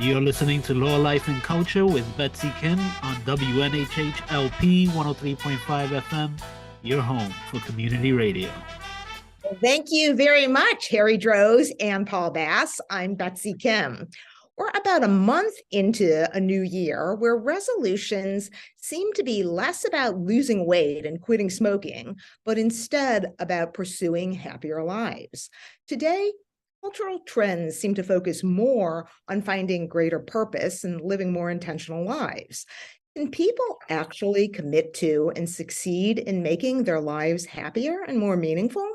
You're listening to Law, Life, and Culture with Betsy Kim on WNHH-LP 103.5 FM, your home for community radio. Thank you very much, Harry Droz and Paul Bass. I'm Betsy Kim. We're about a month into a new year where resolutions seem to be less about losing weight and quitting smoking, but instead about pursuing happier lives. Today, cultural trends seem to focus more on finding greater purpose and living more intentional lives. Can people actually commit to and succeed in making their lives happier and more meaningful?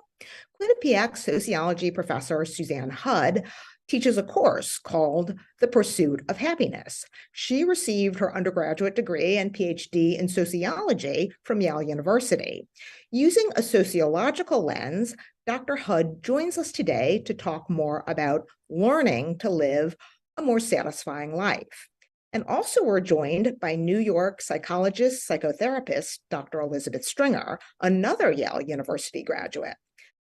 Quinnipiac sociology professor Suzanne Hudd teaches a course called The Pursuit of Happiness. She received her undergraduate degree and PhD in sociology from Yale University. Using a sociological lens, Dr. Hudd joins us today to talk more about learning to live a more satisfying life. And also we're joined by New York psychologist, psychotherapist, Dr. Elizabeth Stringer, another Yale University graduate.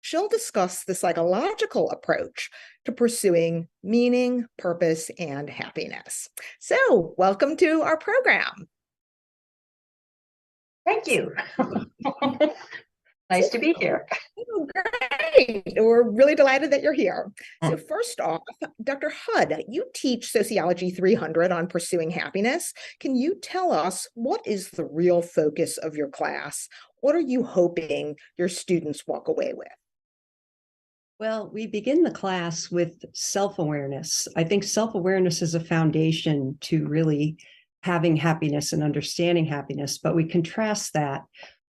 She'll discuss the psychological approach to pursuing meaning, purpose, and happiness. So, welcome to our program. Thank you. Nice to be here. Oh, great. We're really delighted that you're here. So first off, Dr. Hudd, you teach Sociology 300 on pursuing happiness. Can you tell us what is the real focus of your class? What are you hoping your students walk away with? Well, we begin the class with self-awareness. I think self-awareness is a foundation to really having happiness and understanding happiness, but we contrast that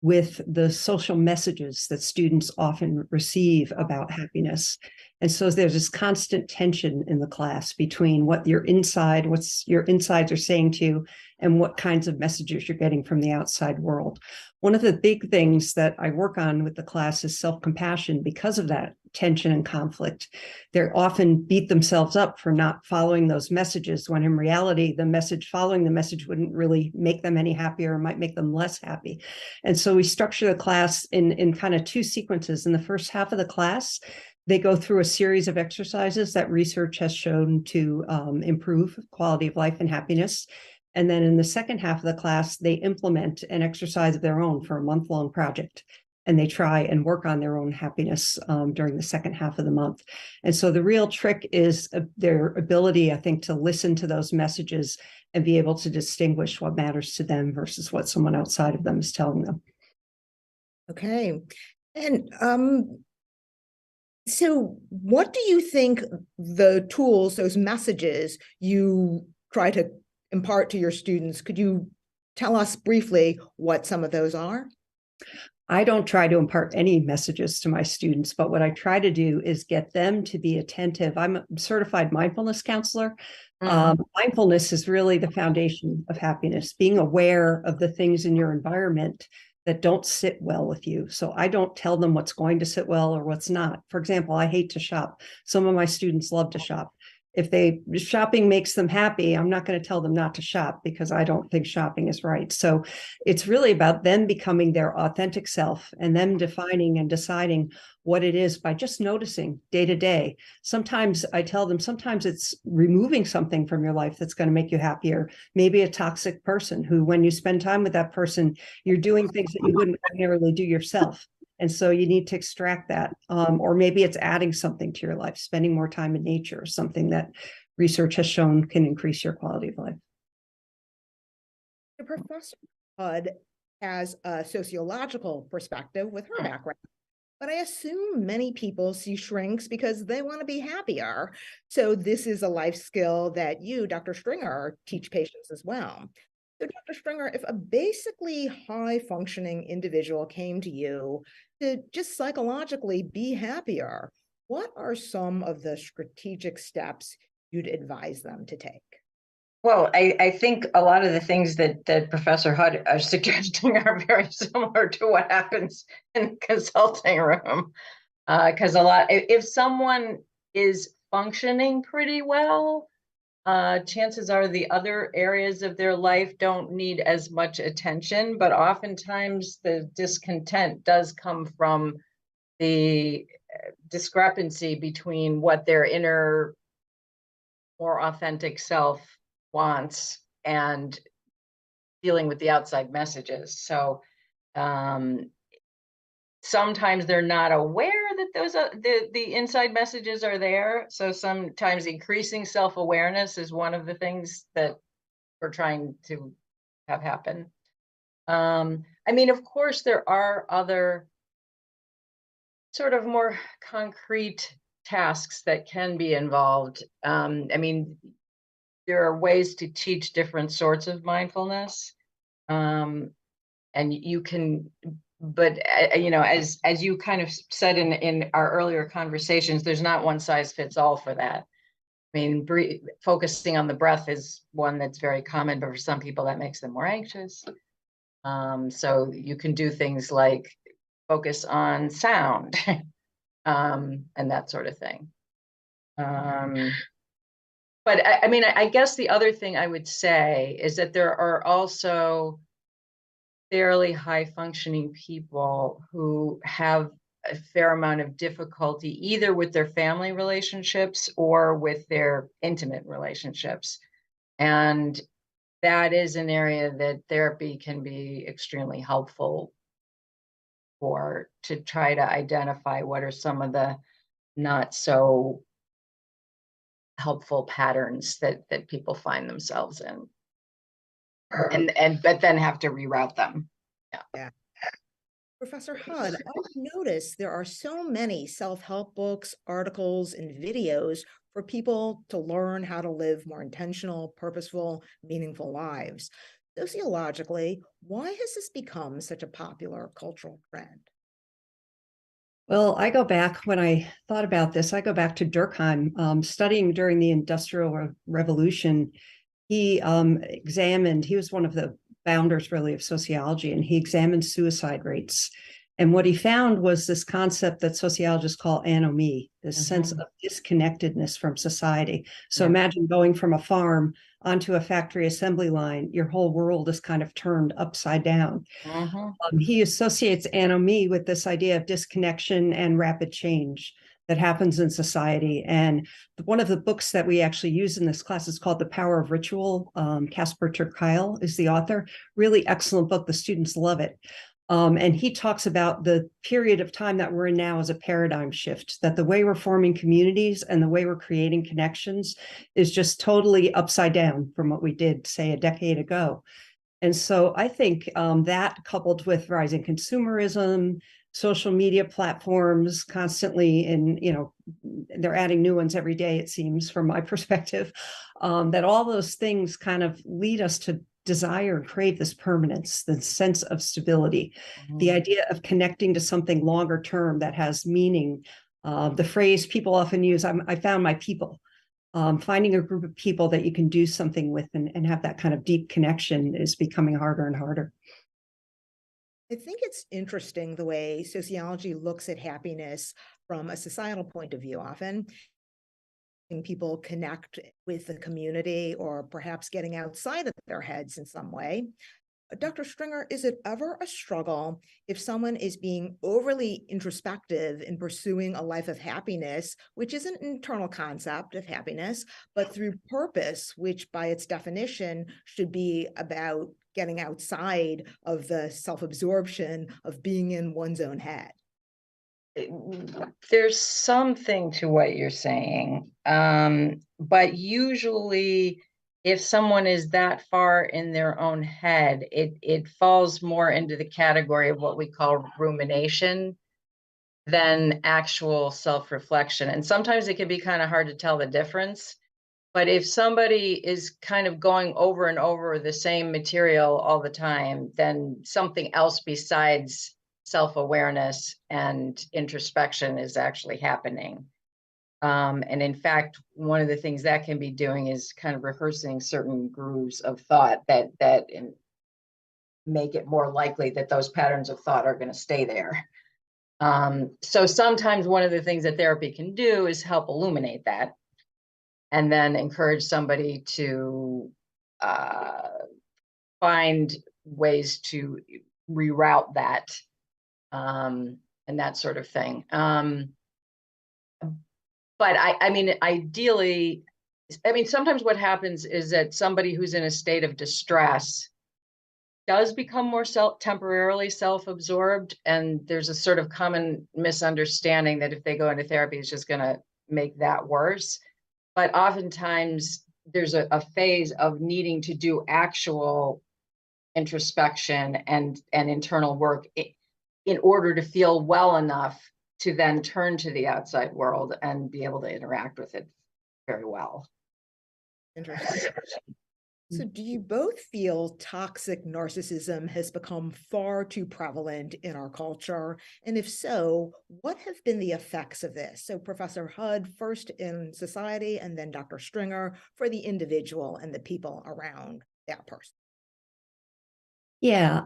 with the social messages that students often receive about happiness. And so there's this constant tension in the class between what your insides are saying to you and what kinds of messages you're getting from the outside world. One of the big things that I work on with the class is self-compassion. Because of that tension and conflict, they often beat themselves up for not following those messages, when in reality, following the message wouldn't really make them any happier or might make them less happy. And so we structure the class in kind of two sequences. In the first half of the class, they go through a series of exercises that research has shown to improve quality of life and happiness. And then in the second half of the class, they implement an exercise of their own for a month-long project. And they try and work on their own happiness during the second half of the month. And so the real trick is their ability, I think, to listen to those messages and be able to distinguish what matters to them versus what someone outside of them is telling them. Okay. And so what do you think the tools, those messages you try to impart to your students? Could you tell us briefly what some of those are? I don't try to impart any messages to my students, but what I try to do is get them to be attentive. I'm a certified mindfulness counselor. Mindfulness is really the foundation of happiness, being aware of the things in your environment that don't sit well with you. So I don't tell them what's going to sit well or what's not. For example, I hate to shop. Some of my students love to shop. If shopping makes them happy, I'm not going to tell them not to shop because I don't think shopping is right. So it's really about them becoming their authentic self and them defining and deciding what it is by just noticing day to day. Sometimes I tell them, sometimes it's removing something from your life that's going to make you happier. Maybe a toxic person who, when you spend time with that person, you're doing things that you wouldn't ordinarily do yourself. And so you need to extract that. Or maybe it's adding something to your life, spending more time in nature, something that research has shown can increase your quality of life. The Professor Hudd has a sociological perspective with her background, but I assume many people see shrinks because they want to be happier. So this is a life skill that you, Dr. Stringer, teach patients as well. So Dr. Stringer, if a basically high-functioning individual came to you to just psychologically be happier, what are some of the strategic steps you'd advise them to take? Well, I think a lot of the things that Professor Hudd are suggesting are very similar to what happens in the consulting room. Because if someone is functioning pretty well, chances are the other areas of their life don't need as much attention, but oftentimes the discontent does come from the discrepancy between what their inner more authentic self wants and dealing with the outside messages. So sometimes they're not aware that those are the inside messages are there. So sometimes increasing self-awareness is one of the things that we're trying to have happen. I mean, of course, there are other sort of more concrete tasks that can be involved. I mean, there are ways to teach different sorts of mindfulness. And you can, but you know, as you kind of said in our earlier conversations, there's not one size fits all for that. I mean, focusing on the breath is one that's very common, but for some people that makes them more anxious. So you can do things like focus on sound and that sort of thing. But I mean, I guess the other thing I would say is that there are also fairly high functioning people who have a fair amount of difficulty either with their family relationships or with their intimate relationships. And that is an area that therapy can be extremely helpful for, to try to identify what are some of the not so helpful patterns that people find themselves in. But then have to reroute them. Yeah. Professor Hudd, I've noticed there are so many self-help books, articles, and videos for people to learn how to live more intentional, purposeful, meaningful lives. Sociologically, why has this become such a popular cultural trend? Well, I go back, when I thought about this, I go back to Durkheim, studying during the Industrial Revolution. He examined, he was one of the founders really of sociology, and he examined suicide rates. And what he found was this concept that sociologists call anomie, this sense of disconnectedness from society. So imagine going from a farm onto a factory assembly line, your whole world is kind of turned upside down. He associates anomie with this idea of disconnection and rapid change that happens in society. And one of the books that we actually use in this class is called The Power of Ritual. Casper ter Kuile is the author. Really excellent book. The students love it. And he talks about the period of time that we're in now as a paradigm shift, that the way we're forming communities and the way we're creating connections is just totally upside down from what we did, say, a decade ago. And so I think that, coupled with rising consumerism, social media platforms constantly, and they're adding new ones every day, it seems, from my perspective, that all those things kind of lead us to desire and crave this permanence, the sense of stability, the idea of connecting to something longer term that has meaning. The phrase people often use, I found my people. Finding a group of people that you can do something with and have that kind of deep connection is becoming harder and harder. I think it's interesting the way sociology looks at happiness from a societal point of view often. People connect with the community or perhaps getting outside of their heads in some way. Dr. Stringer, is it ever a struggle if someone is being overly introspective in pursuing a life of happiness, which is an internal concept of happiness, but through purpose, which by its definition should be about getting outside of the self-absorption of being in one's own head? There's something to what you're saying, but usually if someone is that far in their own head, it falls more into the category of what we call rumination than actual self-reflection. And sometimes it can be kind of hard to tell the difference. But if somebody is kind of going over and over the same material all the time, then something else besides self-awareness and introspection is actually happening. And in fact, one of the things that can be doing is kind of rehearsing certain grooves of thought that make it more likely that those patterns of thought are going to stay there. So sometimes one of the things that therapy can do is help illuminate that, and then encourage somebody to find ways to reroute that, and that sort of thing. But I mean, ideally, I mean, sometimes what happens is that somebody who's in a state of distress does become more temporarily self-absorbed, and there's a sort of common misunderstanding that if they go into therapy, it's just going to make that worse. But oftentimes there's a phase of needing to do actual introspection and internal work in order to feel well enough to then turn to the outside world and be able to interact with it very well. Interesting. So do you both feel toxic narcissism has become far too prevalent in our culture? And if so, what have been the effects of this? So Professor Hud, first in society, and then Dr. Stringer for the individual and the people around that person. Yeah,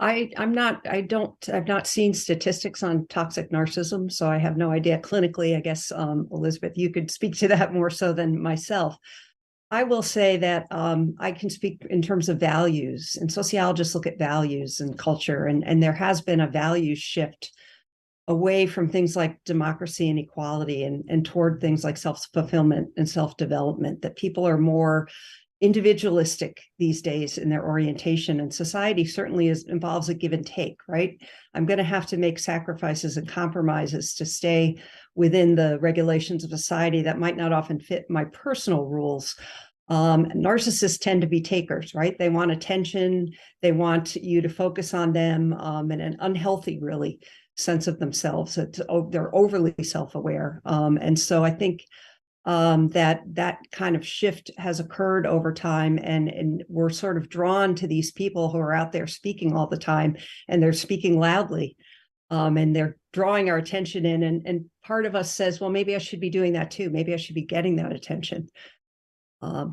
I've not seen statistics on toxic narcissism, so I have no idea clinically. I guess, Elizabeth, you could speak to that more so than myself. I will say that I can speak in terms of values, and sociologists look at values and culture, and there has been a value shift away from things like democracy and equality and toward things like self-fulfillment and self-development, that people are more individualistic these days in their orientation, and society certainly involves a give and take, right? I'm going to have to make sacrifices and compromises to stay within the regulations of society that might not often fit my personal rules. Narcissists tend to be takers, right? They want attention. They want you to focus on them, and an unhealthy, really, sense of themselves. They're overly self-aware. And so I think that kind of shift has occurred over time, and we're sort of drawn to these people who are out there speaking all the time, and they're speaking loudly, and they're drawing our attention in, and part of us says, well, maybe I should be doing that too. Maybe I should be getting that attention.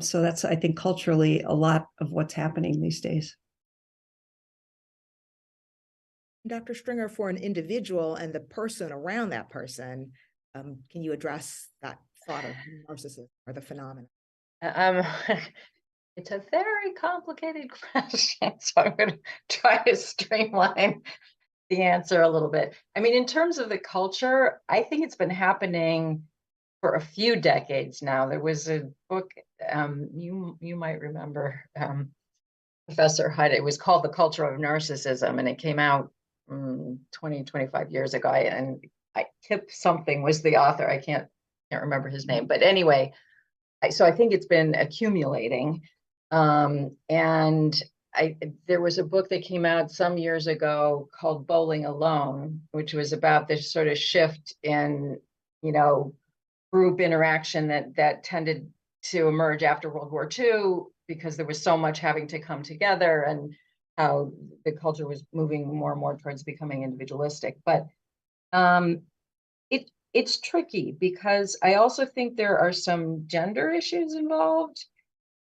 So that's, I think, culturally a lot of what's happening these days. Dr. Stringer, for an individual and the person around that person, can you address that thought of narcissism or the phenomenon? It's a very complicated question, so I'm going to try to streamline the answer a little bit. I mean, in terms of the culture, I think it's been happening for a few decades now. There was a book, you might remember, Professor Hud. It was called The Culture of Narcissism, and it came out 20, 25 years ago. And Tip something was the author. I can't remember his name, but anyway, so I think it's been accumulating. And there was a book that came out some years ago called Bowling Alone, which was about this sort of shift in, group interaction that tended to emerge after World War II, because there was so much having to come together, and how the culture was moving more and more towards becoming individualistic. But it's tricky, because I also think there are some gender issues involved.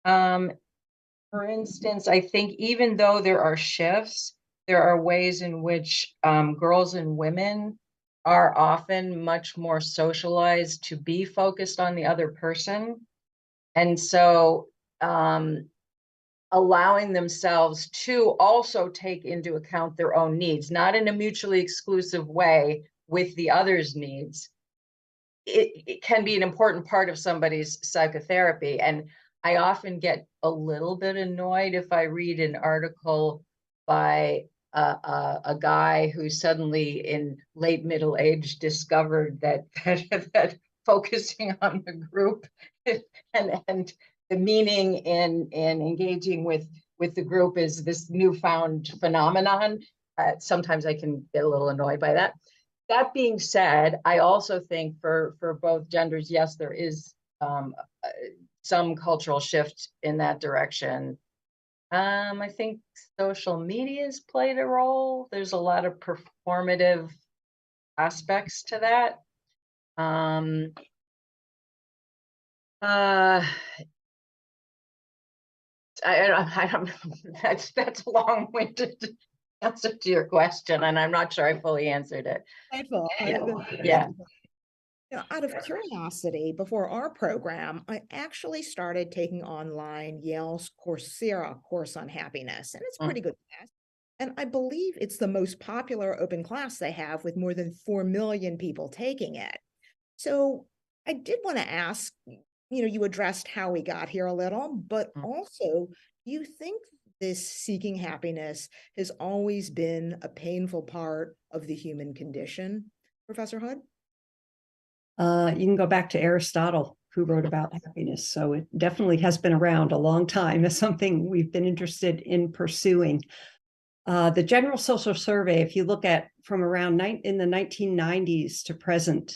For instance, I think even though there are shifts, there are ways in which girls and women are often much more socialized to be focused on the other person. And so allowing themselves to also take into account their own needs, not in a mutually exclusive way with the other's needs, it can be an important part of somebody's psychotherapy. And I often get a little bit annoyed if I read an article by a guy who suddenly in late middle age discovered that focusing on the group and the meaning in engaging with the group is this newfound phenomenon. Sometimes I can get a little annoyed by that. That being said, I also think for both genders, yes, there is some cultural shift in that direction. I think social media's played a role. There's a lot of performative aspects to that. I don't that's a long-winded answer to your question, and I'm not sure I fully answered it. Yeah. Out of curiosity, before our program, I actually started taking online Yale's Coursera course on happiness, and it's pretty good class. And I believe it's the most popular open class they have, with more than 4 million people taking it. So I did want to ask, you addressed how we got here a little, but also, do you think this seeking happiness has always been a painful part of the human condition, Professor Hood? You can go back to Aristotle, who wrote about happiness. So it definitely has been around a long time as something we've been interested in pursuing. The General Social Survey, if you look at from around in the 1990s to present,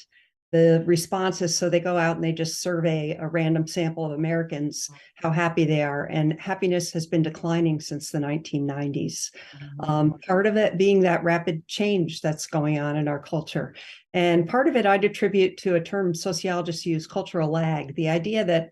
the responses, so they go out and they just survey a random sample of Americans, how happy they are. And happiness has been declining since the 1990s. Part of it being that rapid change that's going on in our culture. And part of it I'd attribute to a term sociologists use, cultural lag, the idea that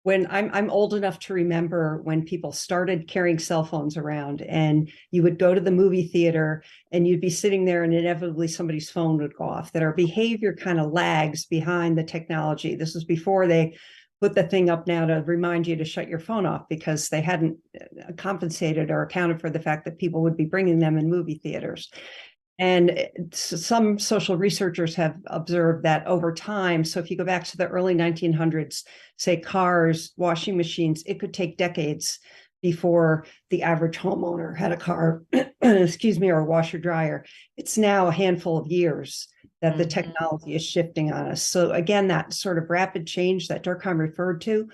when I'm old enough to remember when people started carrying cell phones around and you would go to the movie theater and you'd be sitting there and inevitably somebody's phone would go off, that our behavior kind of lags behind the technology. This was before they put the thing up now to remind you to shut your phone off, because they hadn't compensated or accounted for the fact that people would be bringing them in movie theaters. And some social researchers have observed that over time, so if you go back to the early 1900s, say cars, washing machines, it could take decades before the average homeowner had a car, excuse me, or a washer dryer. It's now a handful of years that the technology is shifting on us. So again, that sort of rapid change that Durkheim referred to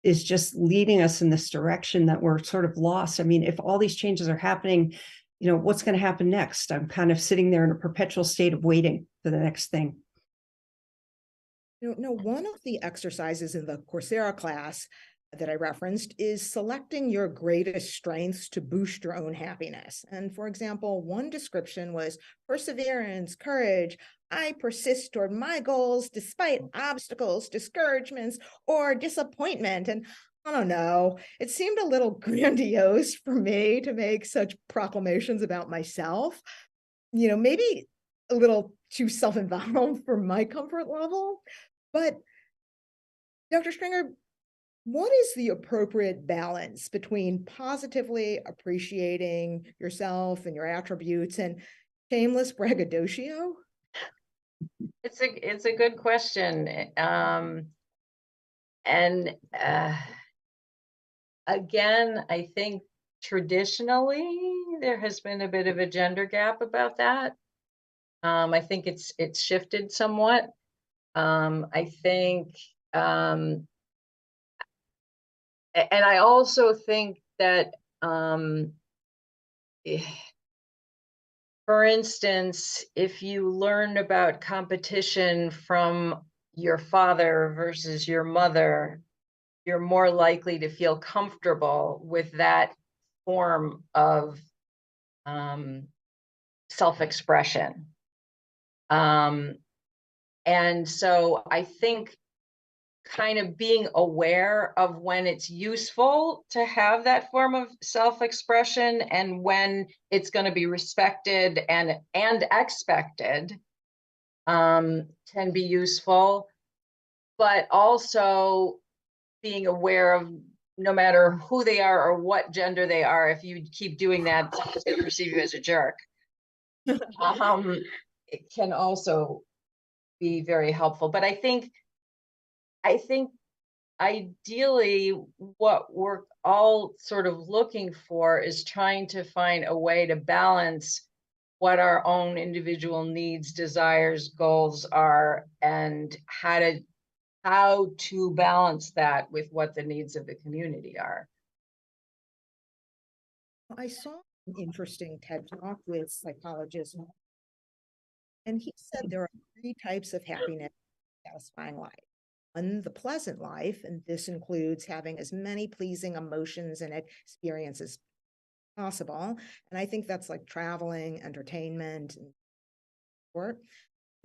is just leading us in this direction that we're sort of lost. I mean, if all these changes are happening, what's going to happen next? I'm kind of sitting there in a perpetual state of waiting for the next thing. One of the exercises in the Coursera class that I referenced is selecting your greatest strengths to boost your own happiness. And for example, one description was perseverance, courage. I persist toward my goals despite obstacles, discouragements, or disappointment. And I don't know, it seemed a little grandiose for me to make such proclamations about myself, maybe a little too self-involved for my comfort level. But Dr. Stringer, what is the appropriate balance between positively appreciating yourself and your attributes and shameless braggadocio? It's a good question. Again, I think traditionally there has been a bit of a gender gap about that. I think it's shifted somewhat. I think, and I also think that, for instance, if you learn about competition from your father versus your mother, you're more likely to feel comfortable with that form of self-expression. And so I think kind of being aware of when it's useful to have that form of self-expression and when it's going to be respected and expected can be useful, but also being aware of no matter who they are or what gender they are, if you keep doing that, someone's going to perceive you as a jerk. It can also be very helpful. But I think ideally what we're all sort of looking for is trying to find a way to balance what our own individual needs, desires, goals are, and how to balance that with what the needs of the community are. I saw an interesting TED Talk with psychologist, and he said there are 3 types of happiness in a satisfying life. One, the pleasant life, and this includes having as many pleasing emotions and experiences as possible. And I think that's like traveling, entertainment, and sport.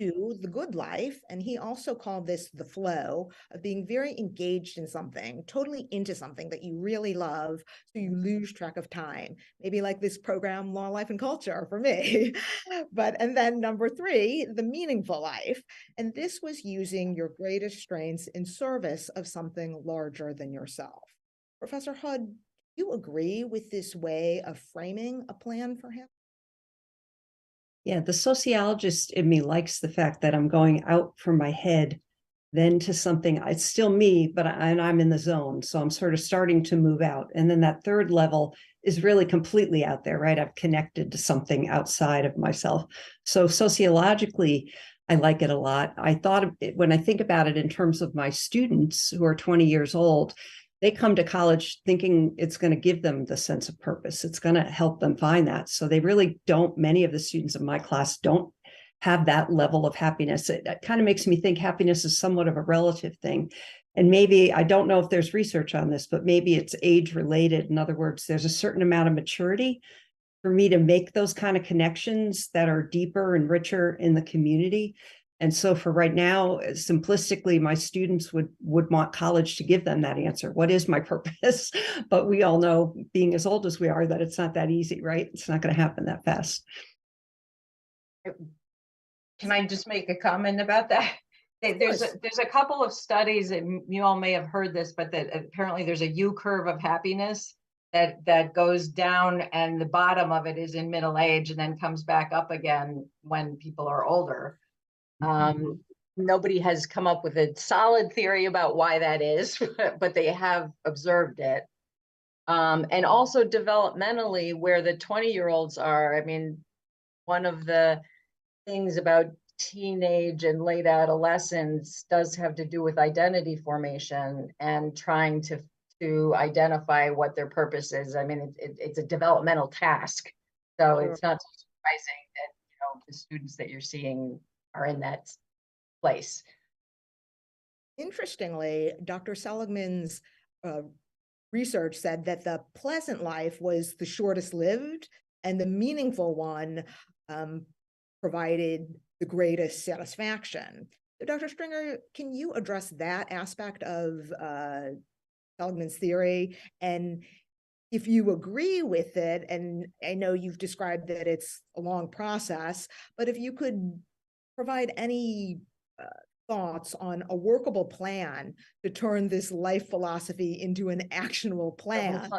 2, the good life, and he also called this the flow of being very engaged in something, totally into something that you really love, so you lose track of time. Maybe like this program, Law, Life, and Culture for me. And then number 3, the meaningful life. And this was using your greatest strengths in service of something larger than yourself. Professor Hood, do you agree with this way of framing a plan for him? Yeah, the sociologist in me likes the fact that I'm going out from my head then to something, it's still me, but I'm in the zone. So I'm sort of starting to move out. And then that third level is really completely out there, right? I've connected to something outside of myself. So sociologically, I like it a lot. I thought when I think about it in terms of my students who are 20 years old, they come to college thinking it's going to give them the sense of purpose. It's going to help them find that. So they really don't, many of the students in my class don't have that level of happiness. It kind of makes me think happiness is somewhat of a relative thing. And maybe, I don't know if there's research on this, but maybe it's age related. In other words, there's a certain amount of maturity for me to make those kind of connections that are deeper and richer in the community. And so for right now, simplistically, my students would want college to give them that answer. What is my purpose? But we all know, being as old as we are, that it's not that easy, right? It's not going to happen that fast. Can I just make a comment about that? There's a couple of studies, and you all may have heard this, but that apparently there's a U curve of happiness that goes down, and the bottom of it is in middle age and then comes back up again when people are older. Nobody has come up with a solid theory about why that is, but they have observed it. And also developmentally, where the 20-year-olds are, I mean, one of the things about teenage and late adolescence does have to do with identity formation and trying to identify what their purpose is. I mean, it's a developmental task. So It's not surprising that, the students that you're seeing are in that place. Interestingly, Dr. Seligman's research said that the pleasant life was the shortest lived, and the meaningful one provided the greatest satisfaction. So Dr. Stringer, can you address that aspect of Seligman's theory? And if you agree with it, and I know you've described that it's a long process, but if you could provide any thoughts on a workable plan to turn this life philosophy into an actionable plan.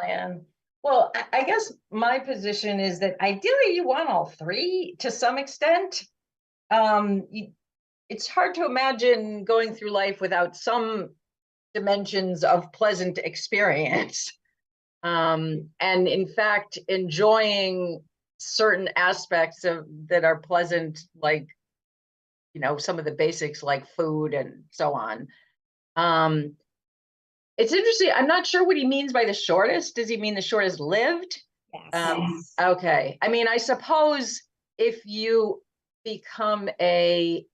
Well, I guess my position is that ideally you want all three to some extent. It's hard to imagine going through life without some dimensions of pleasant experience. And in fact, enjoying certain aspects of that are pleasant, like, some of the basics like food and so on. It's interesting. I'm not sure what he means by the shortest. Does he mean the shortest lived? Yes. Okay. I mean, I suppose if you become the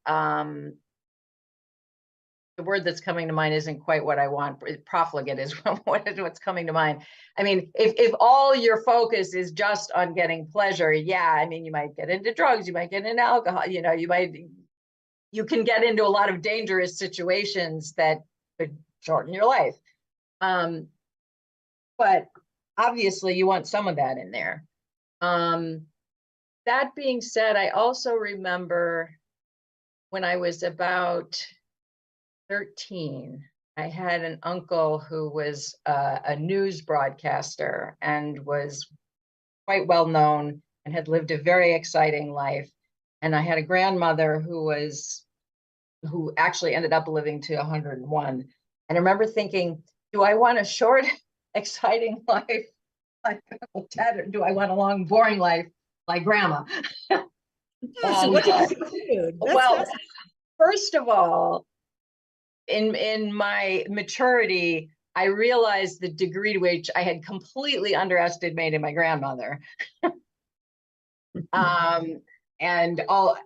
word that's coming to mind isn't quite what I want. Profligate is what's coming to mind. I mean, if all your focus is just on getting pleasure, yeah, I mean, you might get into drugs, you might get into alcohol, you can get into a lot of dangerous situations that could shorten your life. But obviously you want some of that in there. That being said, I also remember when I was about 13, I had an uncle who was a news broadcaster and was quite well known and had lived a very exciting life. And I had a grandmother who actually ended up living to 101. And I remember thinking, do I want a short, exciting life like Dad, or do I want a long, boring life like Grandma? So what did you conclude? Well, first of all, in my maturity, I realized the degree to which I had completely underestimated my grandmother. And all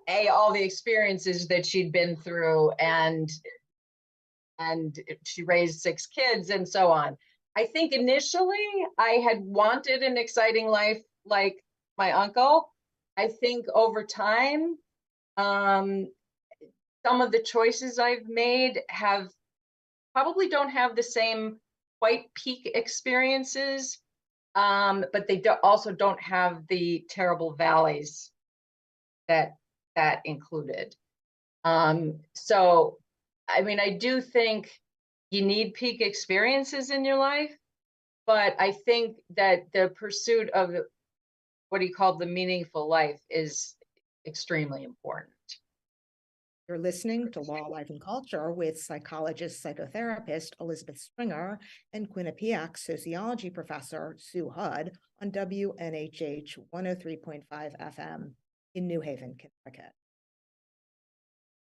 the experiences that she'd been through, and she raised 6 kids and so on. I think initially I had wanted an exciting life like my uncle. I think over time, some of the choices I've made probably don't have the same quite peak experiences, but they also don't have the terrible valleys that included. So, I mean, I do think you need peak experiences in your life, but I think that the pursuit of what he called the meaningful life is extremely important. You're listening to Law, Life, and Culture with psychologist, psychotherapist Elizabeth Stringer and Quinnipiac sociology professor Sue Hudd on WNHH 103.5 FM in New Haven, Connecticut.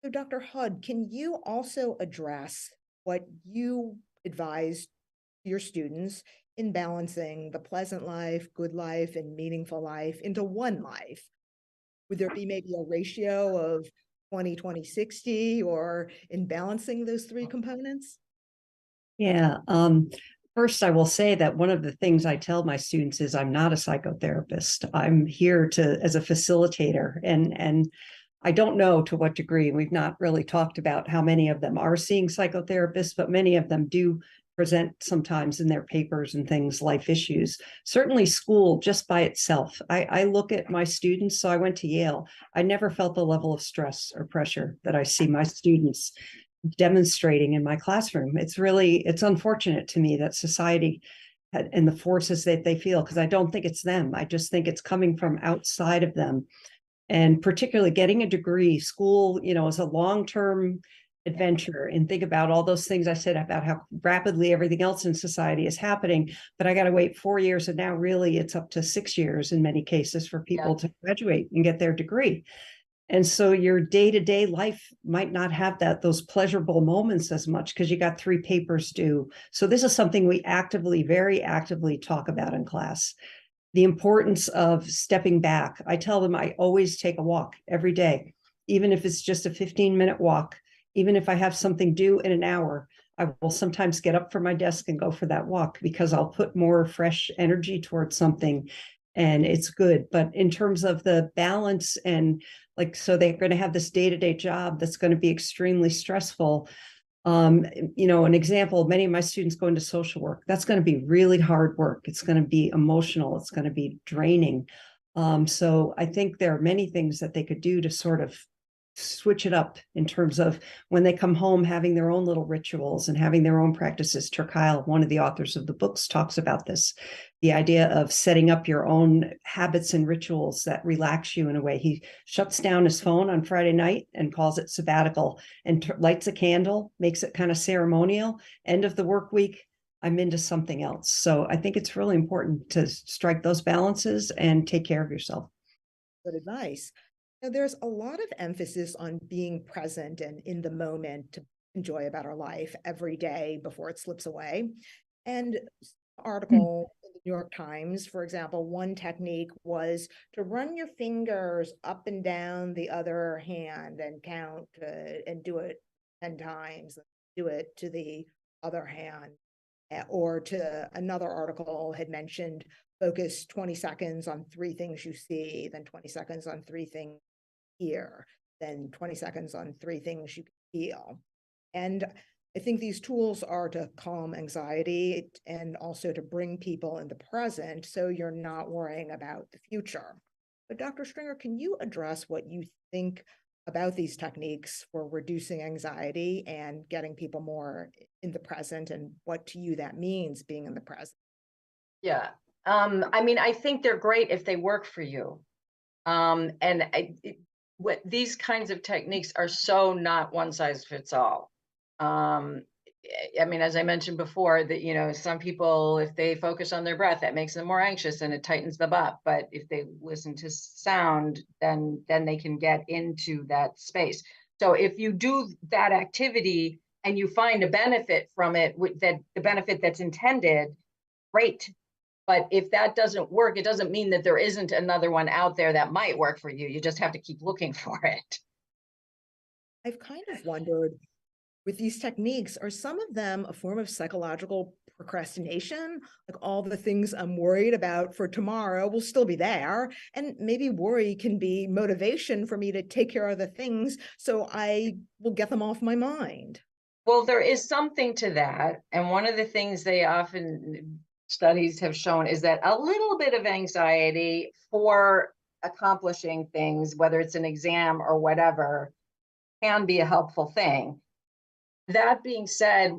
So, Dr. Hudd, can you also address what you advise your students in balancing the pleasant life, good life, and meaningful life into one life? Would there be maybe a ratio of 20-20-60 or in balancing those three components? Yeah. First, I will say that one of the things I tell my students is I'm not a psychotherapist. I'm here as a facilitator, and I don't know to what degree. We've not really talked about how many of them are seeing psychotherapists, but many of them do present sometimes in their papers and things, life issues. Certainly school just by itself. I look at my students, so I went to Yale. I never felt the level of stress or pressure that I see my students demonstrating in my classroom. It's unfortunate to me that society and the forces that they feel, because I don't think it's them. I just think it's coming from outside of them. And particularly getting a degree, school, is a long-term adventure. And think about all those things I said about how rapidly everything else in society is happening. But I got to wait 4 years, and now really it's up to 6 years in many cases for people to graduate and get their degree. And so your day-to-day life might not have those pleasurable moments as much because you got 3 papers due. So this is something we very actively talk about in class. The importance of stepping back. I tell them I always take a walk every day, even if it's just a 15-minute walk. Even if I have something due in an hour, I will sometimes get up from my desk and go for that walk because I'll put more fresh energy towards something, and it's good. But in terms of the balance and so they're going to have this day-to-day job that's going to be extremely stressful. An example, many of my students go into social work. That's going to be really hard work. It's going to be emotional. It's going to be draining. So I think there are many things that they could do to sort of switch it up in terms of when they come home, having their own little rituals and having their own practices. Kyle, one of the authors of the books, talks about this, the idea of setting up your own habits and rituals that relax you in a way. He shuts down his phone on Friday night and calls it sabbatical and lights a candle, makes it kind of ceremonial. End of the work week, I'm into something else. So I think it's really important to strike those balances and take care of yourself. Good advice. Now, there's a lot of emphasis on being present and in the moment to enjoy a better life every day before it slips away. And article in the New York Times, for example, one technique was to run your fingers up and down the other hand and count and do it 10 times, do it to the other hand. Or to another article had mentioned focus 20 seconds on 3 things you see, then 20 seconds on 3 things hear, then 20 seconds on 3 things you feel. And I think these tools are to calm anxiety and also to bring people in the present so you're not worrying about the future. But Dr. Stringer, can you address what you think about these techniques for reducing anxiety and getting people more in the present, and what to you that means being in the present? Yeah. I think they're great if they work for you. These kinds of techniques are so not one size fits all. As I mentioned before, that, some people, if they focus on their breath, that makes them more anxious and it tightens them up. But if they listen to sound, then they can get into that space. So if you do that activity and you find a benefit from it, that the benefit that's intended, great. But if that doesn't work, it doesn't mean that there isn't another one out there that might work for you. You just have to keep looking for it. I've kind of wondered, with these techniques, are some of them a form of psychological procrastination? Like all the things I'm worried about for tomorrow will still be there. And maybe worry can be motivation for me to take care of the things so I will get them off my mind. Well, there is something to that. And one of the things studies have shown is that a little bit of anxiety for accomplishing things, whether it's an exam or whatever, can be a helpful thing. That being said,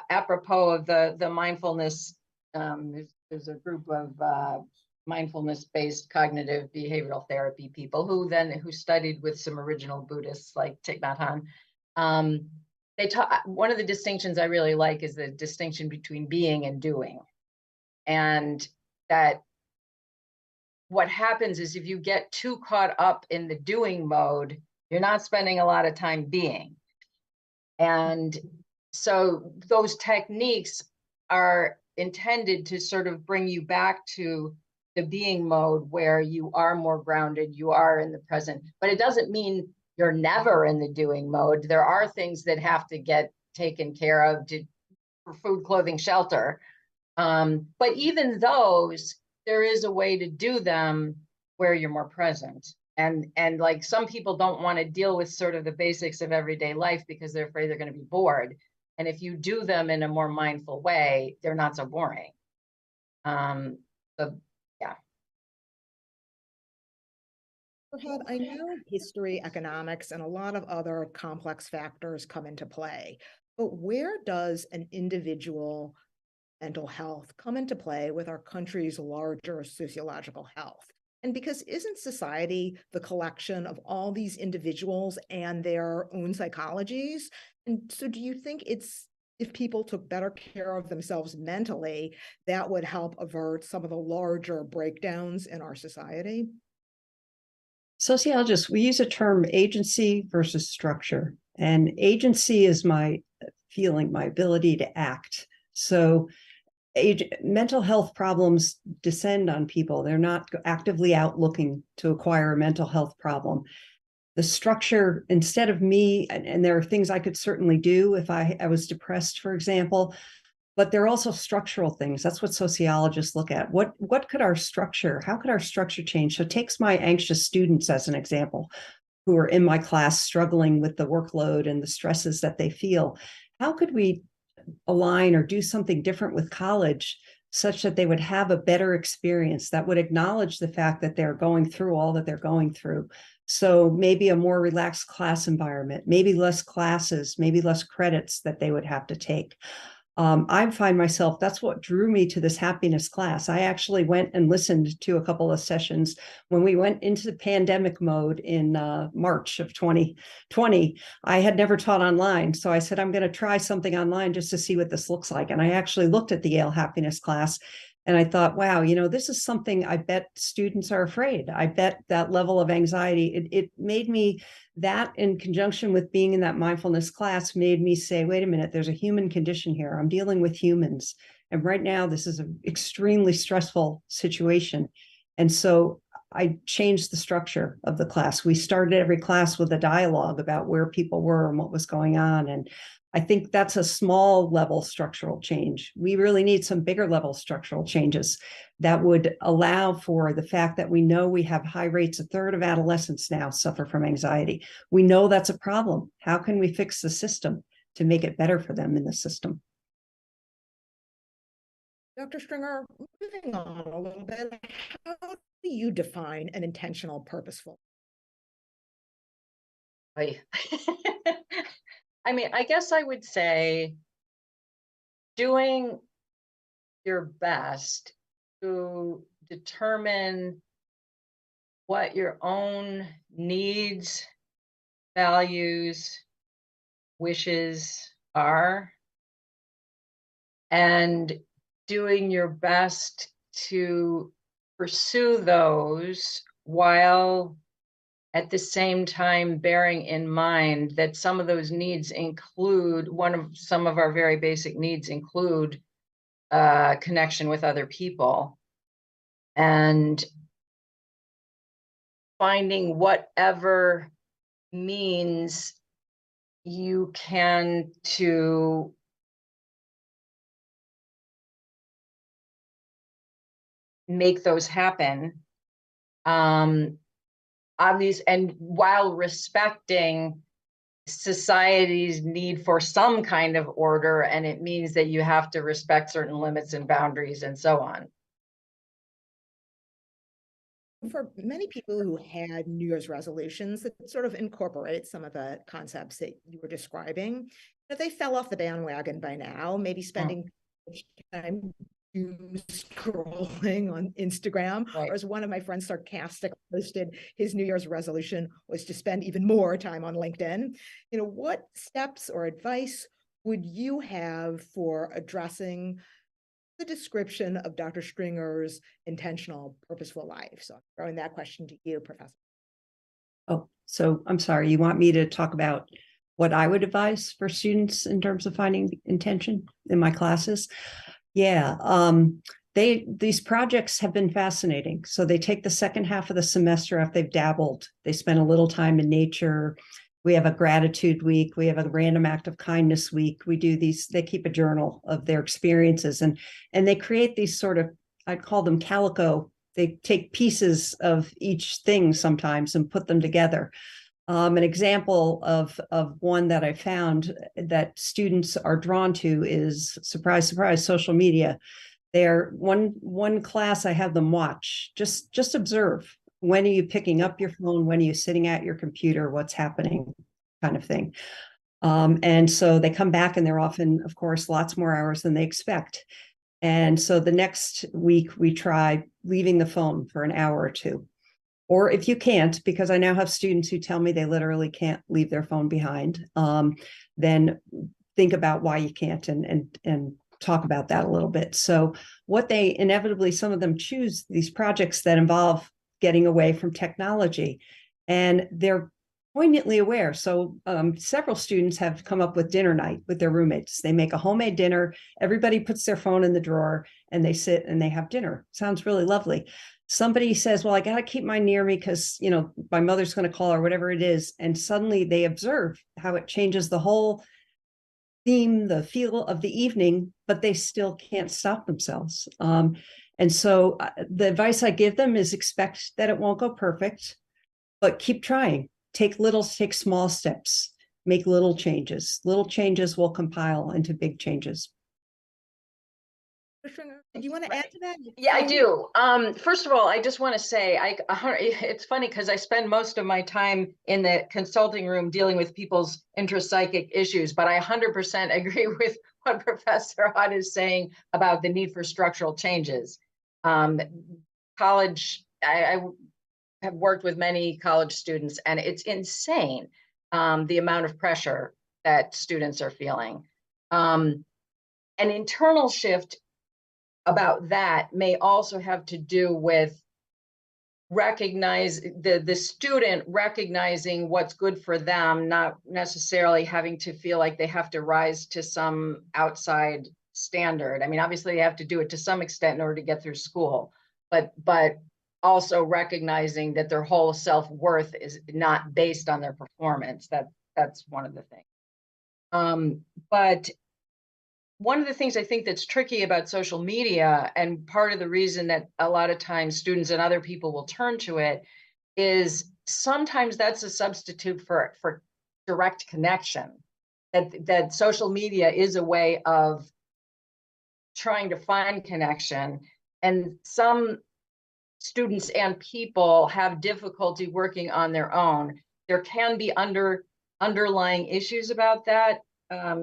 apropos of the mindfulness, there's a group of mindfulness-based cognitive behavioral therapy people who studied with some original Buddhists like Thich Nhat Hanh. They taught, one of the distinctions I really like is the distinction between being and doing. And that what happens is if you get too caught up in the doing mode, you're not spending a lot of time being. And so those techniques are intended to sort of bring you back to the being mode where you are more grounded, you are in the present, but it doesn't mean you're never in the doing mode. There are things that have to get taken care of for food, clothing, shelter. But even those, there is a way to do them where you're more present. And like some people don't want to deal with sort of the basics of everyday life because they're afraid they're going to be bored. And if you do them in a more mindful way, they're not so boring. So yeah. I know history, economics, and a lot of other complex factors come into play, but where does an individual mental health come into play with our country's larger sociological health? And because isn't society the collection of all these individuals and their own psychologies? And so do you think if people took better care of themselves mentally, that would help avert some of the larger breakdowns in our society? Sociologists, we use a term agency versus structure. And agency is my feeling, my ability to act. So mental health problems descend on people. They're not actively out looking to acquire a mental health problem. The structure, instead of me, and there are things I could certainly do if I was depressed, for example, but there are also structural things. That's what sociologists look at. What could our structure, how could our structure change? So it takes my anxious students as an example, who are in my class struggling with the workload and the stresses that they feel. How could we align or do something different with college such that they would have a better experience that would acknowledge the fact that they're going through all that they're going through? So maybe a more relaxed class environment, maybe less classes, maybe less credits that they would have to take. I find myself, that's what drew me to this happiness class. I actually went and listened to a couple of sessions when we went into the pandemic mode in March of 2020. I had never taught online. So I said, I'm going to try something online just to see what this looks like. And I actually looked at the Yale happiness class and I thought, wow, this is something I bet students are afraid. I bet that level of anxiety, it made me, that in conjunction with being in that mindfulness class made me say, wait a minute, there's a human condition here. I'm dealing with humans. And right now, this is an extremely stressful situation. And so I changed the structure of the class. We started every class with a dialogue about where people were and what was going on. And I think that's a small level structural change. We really need some bigger level structural changes that would allow for the fact that we know we have high rates. A third of adolescents now suffer from anxiety. We know that's a problem. How can we fix the system to make it better for them in the system? Dr. Stringer, moving on a little bit, how do you define an intentional, purposeful? I mean, I guess I would say doing your best to determine what your own needs, values, wishes are, and doing your best to pursue those while at the same time bearing in mind that some of those needs include, some of our very basic needs include connection with other people, and finding whatever means you can to make those happen. Obvious, and while respecting society's need for some kind of order, and it means that you have to respect certain limits and boundaries and so on. For many people who had New Year's resolutions that sort of incorporate some of the concepts that you were describing, they fell off the bandwagon by now, maybe spending time doom scrolling on Instagram, Right. or as one of my friends sarcastically posted, his New Year's resolution was to spend even more time on LinkedIn. What steps or advice would you have for addressing the description of Dr. Stringer's intentional, purposeful life? So I'm throwing that question to you, Professor. Oh, so I'm sorry, you want me to talk about what I would advise for students in terms of finding intention in my classes? Yeah, these projects have been fascinating. So they take the second half of the semester after they've dabbled. They spend a little time in nature. We have a gratitude week. We have a random act of kindness week. We do these, they keep a journal of their experiences, and they create these sort of, I'd call them calico. They take pieces of each thing sometimes and put them together. An example of one that I found that students are drawn to is, surprise, surprise, social media. They're one class I have them watch, just observe. When are you picking up your phone? When are you sitting at your computer? What's happening? Kind of thing. And so they come back and they're often, of course, lots more hours than they expect. And so the next week we try leaving the phone for an hour or two. Or if you can't, because I now have students who tell me they literally can't leave their phone behind, then think about why you can't and talk about that a little bit. So what they inevitably, some of them choose these projects that involve getting away from technology, and they're poignantly aware. So several students have come up with dinner night with their roommates. They make a homemade dinner. Everybody puts their phone in the drawer and they sit and they have dinner. Sounds really lovely. Somebody says, well, I got to keep mine near me because, my mother's going to call or whatever it is. And suddenly they observe how it changes the whole theme, the feel of the evening, but they still can't stop themselves. And so the advice I give them is expect that it won't go perfect, but keep trying. Take small steps, make little changes. Little changes will compile into big changes. Do you want to add to that? Yeah, I do. First of all, I just want to say, it's funny because I spend most of my time in the consulting room dealing with people's intrapsychic issues, but I 100% agree with what Professor Hutt is saying about the need for structural changes. College, I have worked with many college students, and it's insane the amount of pressure that students are feeling. An internal shift about that may also have to do with the student recognizing what's good for them, not necessarily having to feel like they have to rise to some outside standard. I mean, obviously they have to do it to some extent in order to get through school, but also recognizing that their whole self-worth is not based on their performance. That's one of the things. But one of the things I think that's tricky about social media, and part of the reason that a lot of times students and other people will turn to it, is sometimes that's a substitute for direct connection. That social media is a way of trying to find connection, and some students and people have difficulty working on their own. There can be underlying issues about that.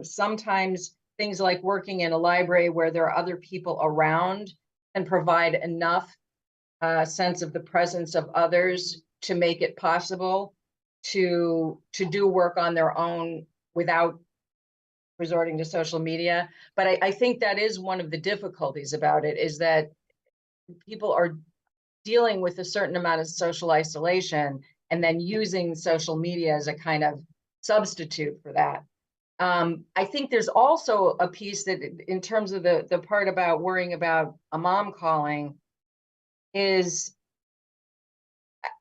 Sometimes things like working in a library where there are other people around and provide enough sense of the presence of others to make it possible to do work on their own without resorting to social media. But I think that is one of the difficulties about it, is that people are dealing with a certain amount of social isolation and then using social media as a kind of substitute for that. I think there's also a piece that, in terms of the part about worrying about a mom calling, is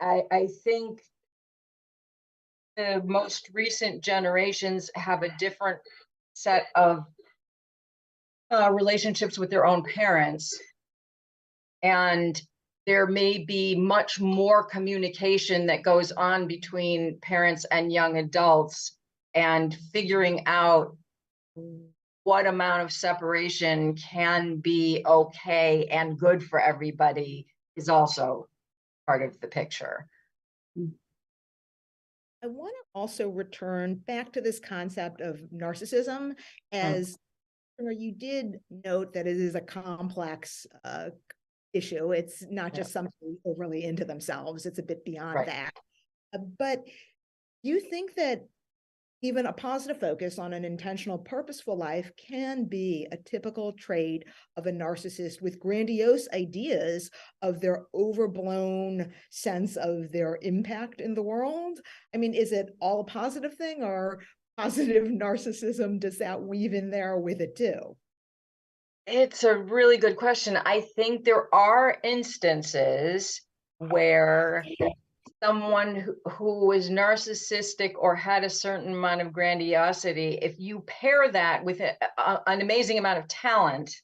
I think the most recent generations have a different set of relationships with their own parents, and there may be much more communication that goes on between parents and young adults, and figuring out what amount of separation can be okay and good for everybody is also part of the picture. I want to also return back to this concept of narcissism as You did note that it is a complex issue. It's not just something overly into themselves. It's a bit beyond Right. that. But you think that even a positive focus on an intentional, purposeful life can be a typical trait of a narcissist with grandiose ideas of their overblown sense of their impact in the world? I mean, is it all a positive thing, or positive narcissism, does that weave in there with it too? It's a really good question. I think there are instances where someone who was narcissistic or had a certain amount of grandiosity, if you pair that with an amazing amount of talent,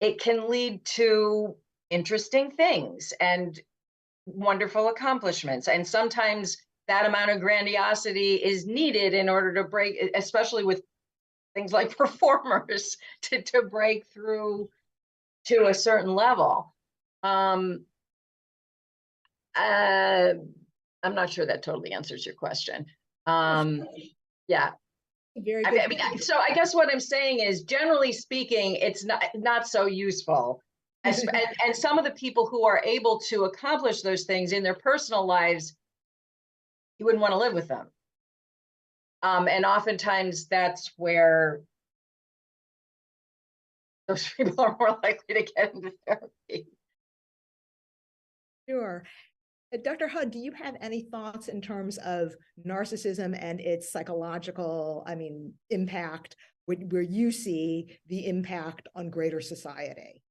it can lead to interesting things and wonderful accomplishments. And sometimes that amount of grandiosity is needed in order to break, especially with things like performers, to break through to a certain level. I'm not sure that totally answers your question. Yeah. Very I good. mean, so I guess what I'm saying is, generally speaking, it's not so useful. And some of the people who are able to accomplish those things in their personal lives, you wouldn't want to live with them. And oftentimes that's where those people are more likely to get into therapy. Sure. Dr. Hudd, do you have any thoughts in terms of narcissism and its psychological, impact, where you see the impact on greater society?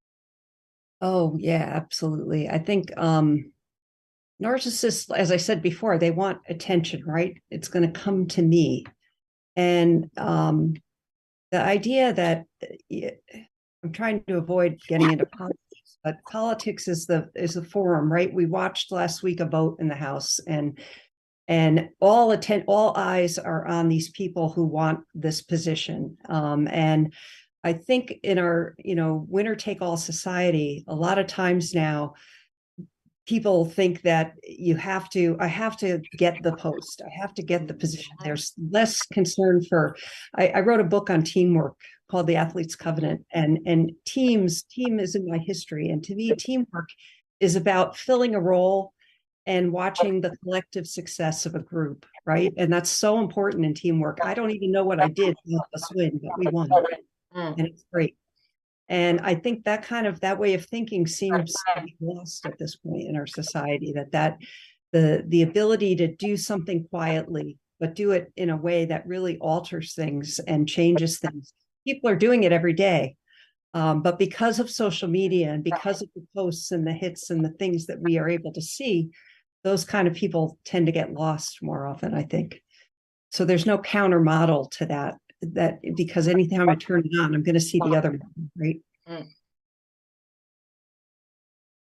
Oh, yeah, absolutely. I think narcissists, as I said before, they want attention, right? It's going to come to me. And the idea that I'm trying to avoid getting into politics, but politics is the forum, right? We watched last week a vote in the House, and all eyes are on these people who want this position. And I think in our, winner take all society, a lot of times now, people think that I have to get the post. I have to get the position. There's less concern for, I wrote a book on teamwork called The Athlete's Covenant, and team is in my history. And to me, teamwork is about filling a role and watching the collective success of a group, right? And that's so important in teamwork. I don't even know what I did to help us win, but we won. And it's great. And I think that way of thinking seems to be lost at this point in our society, that the ability to do something quietly, but do it in a way that really alters things and changes things. People are doing it every day. But because of social media and because of the posts and the hits and the things that we are able to see, those kind of people tend to get lost more often, I think. So there's no counter model to that because anytime I turn it on, I'm going to see the other one, right?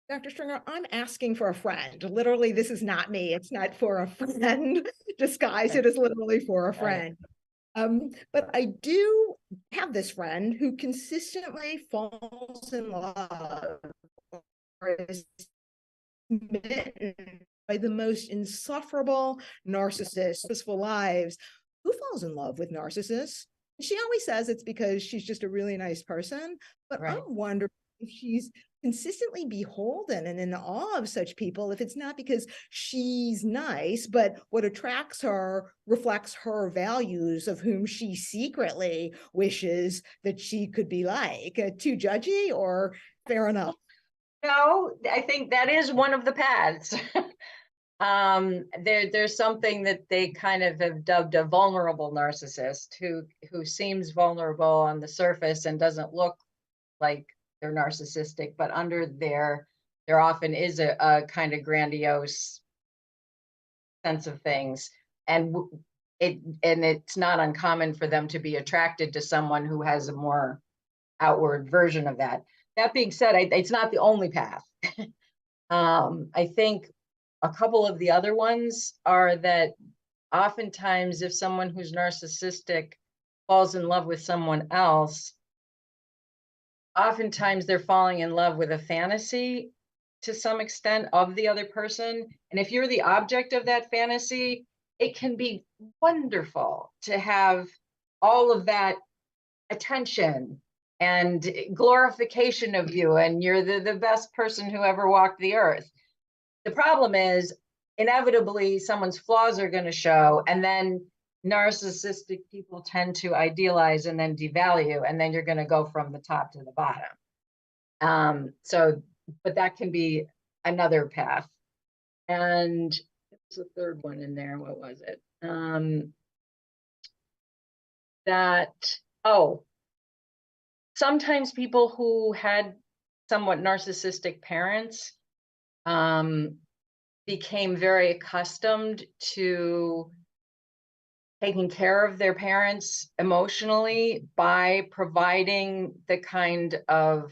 Dr. Stringer, I'm asking for a friend. Literally, this is not me. It's not for a friend disguised. It is literally for a friend. But I do have this friend who consistently falls in love or is smitten by the most insufferable narcissists, purposeful lives. Who falls in love with narcissists? She always says it's because she's just a really nice person, but Right. I'm wondering if she's consistently beholden and in awe of such people, if it's not because she's nice, but what attracts her reflects her values of whom she secretly wishes that she could be like. Too judgy, or fair enough? No, I think that is one of the paths. There's something that they kind of have dubbed a vulnerable narcissist who seems vulnerable on the surface and doesn't look like they're narcissistic, but under there often is a kind of grandiose sense of things, and it's not uncommon for them to be attracted to someone who has a more outward version of that. That being said, it's not the only path. I think a couple of the other ones are that oftentimes if someone who's narcissistic falls in love with someone else, oftentimes they're falling in love with a fantasy to some extent of the other person. And if you're the object of that fantasy, it can be wonderful to have all of that attention and glorification of you, and you're the best person who ever walked the earth. The problem is, inevitably, someone's flaws are going to show, and then narcissistic people tend to idealize and then devalue, and then you're going to go from the top to the bottom. But that can be another path. And there's a third one in there. What was it? Sometimes people who had somewhat narcissistic parents became very accustomed to taking care of their parents emotionally by providing the kind of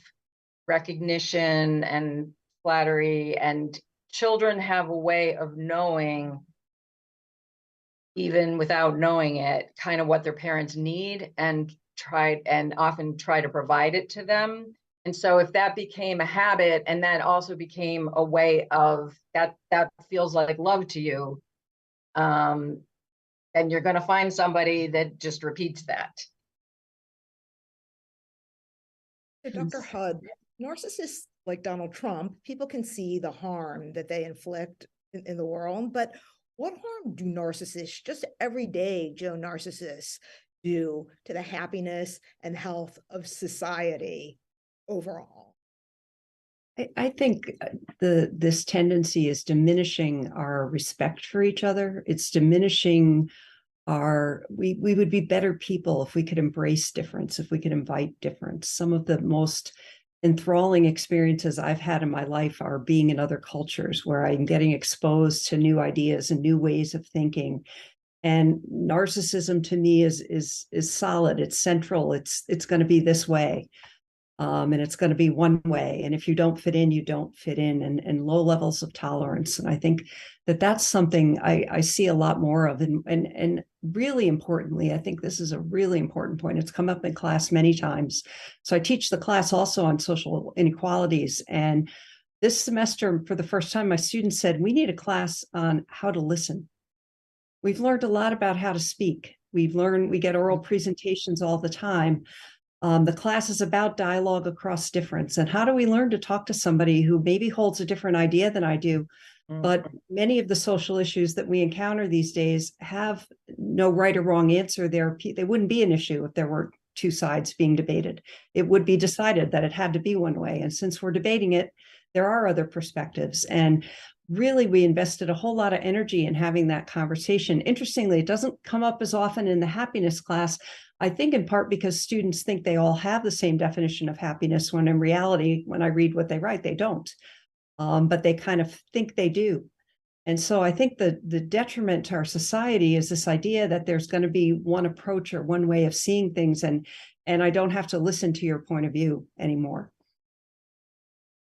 recognition and flattery, and children have a way of knowing, even without knowing it, kind of what their parents need, and often try to provide it to them. And so if that became a habit, and that also became a way of that feels like love to you, then you're going to find somebody that just repeats that. So Dr. Hudd, narcissists like Donald Trump, people can see the harm that they inflict in the world, but what harm do narcissists, just everyday Joe narcissists, do to the happiness and health of society overall? I think this tendency is diminishing our respect for each other. It's diminishing we would be better people if we could embrace difference, if we could invite difference. Some of the most enthralling experiences I've had in my life are being in other cultures where I'm getting exposed to new ideas and new ways of thinking. And narcissism to me is solid. It's central. It's going to be this way. And it's going to be one way. And if you don't fit in, you don't fit in, and low levels of tolerance. And I think that's something I see a lot more of. And really importantly, I think this is a really important point. It's come up in class many times. So I teach the class also on social inequalities. And this semester, for the first time, my students said, we need a class on how to listen. We've learned a lot about how to speak. We get oral presentations all the time. The class is about dialogue across difference. And how do we learn to talk to somebody who maybe holds a different idea than I do? But many of the social issues that we encounter these days have no right or wrong answer. They wouldn't be an issue if there were two sides being debated. It would be decided that it had to be one way. And since we're debating it, there are other perspectives. And really, we invested a whole lot of energy in having that conversation. Interestingly, it doesn't come up as often in the happiness class, I think in part because students think they all have the same definition of happiness, when in reality, when I read what they write, they don't. But they kind of think they do. And so I think the detriment to our society is this idea that there's going to be one approach or one way of seeing things, and I don't have to listen to your point of view anymore.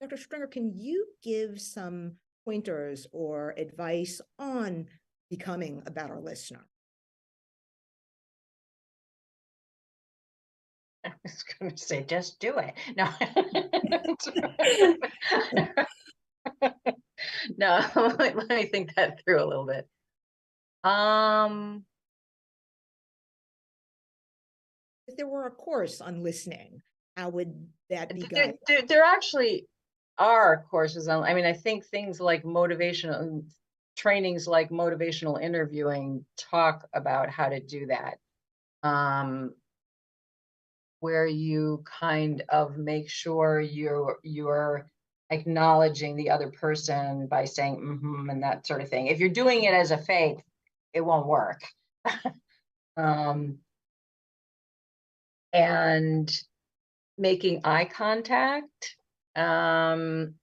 Dr. Stringer, can you give some pointers or advice on becoming a better listener? I was going to say, just do it. No. No, let me think that through a little bit. If there were a course on listening, how would that be guided? There actually are courses on, I think things like motivational trainings, like motivational interviewing, talk about how to do that. Where you kind of make sure you're acknowledging the other person by saying mm-hmm and that sort of thing. If you're doing it as a fake, it won't work. And making eye contact. One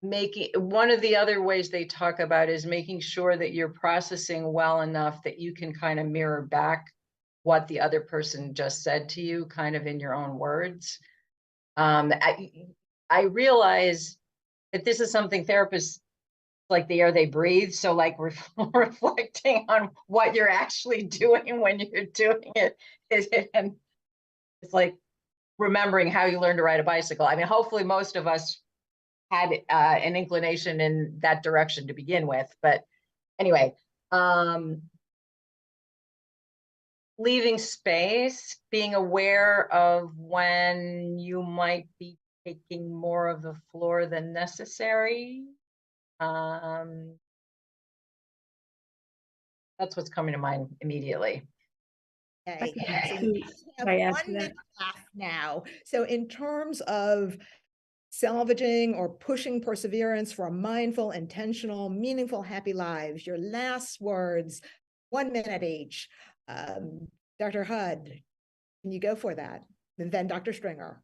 of the other ways they talk about is making sure that you're processing well enough that you can kind of mirror back what the other person just said to you, kind of in your own words. I realize that this is something therapists, like the air they breathe. So like reflecting on what you're actually doing when you're doing it, and it's like remembering how you learned to ride a bicycle. Hopefully most of us had an inclination in that direction to begin with, but anyway, leaving space, being aware of when you might be taking more of the floor than necessary. That's what's coming to mind immediately. Okay. Okay. So we have Can I add 1 to that? minute left now. So in terms of salvaging or pushing perseverance for mindful, intentional, meaningful, happy lives, your last words, 1 minute each. Dr. Hudd, can you go for that? And then Dr. Stringer.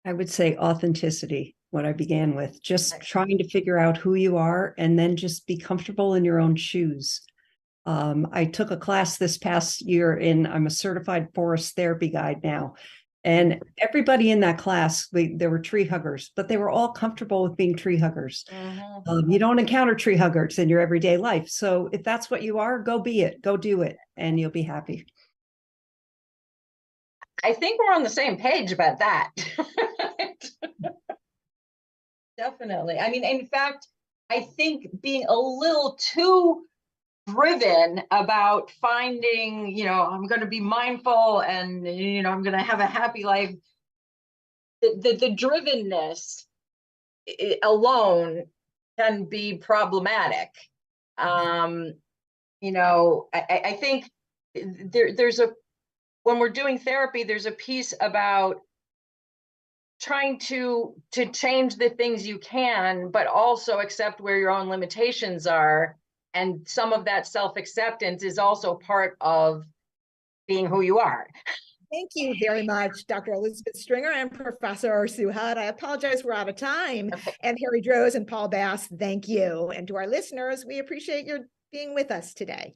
I would say authenticity, what I began with, just trying to figure out who you are and then just be comfortable in your own shoes. I took a class this past year I'm a certified forest therapy guide now. And everybody in that class, there were tree huggers, but they were all comfortable with being tree huggers. You don't encounter tree huggers in your everyday life. So if that's what you are, go be it, go do it, and you'll be happy. I think we're on the same page about that. Definitely. I mean, in fact, I think being a little too driven about finding, I'm going to be mindful and, I'm going to have a happy life. The drivenness alone can be problematic. I think when we're doing therapy, there's a piece about trying to change the things you can, but also accept where your own limitations are. And some of that self-acceptance is also part of being who you are. Thank you very much, Dr. Elizabeth Stringer and Professor Sue Hudd. I apologize, we're out of time. Okay. And Harry Droz and Paul Bass, thank you. And to our listeners, we appreciate your being with us today.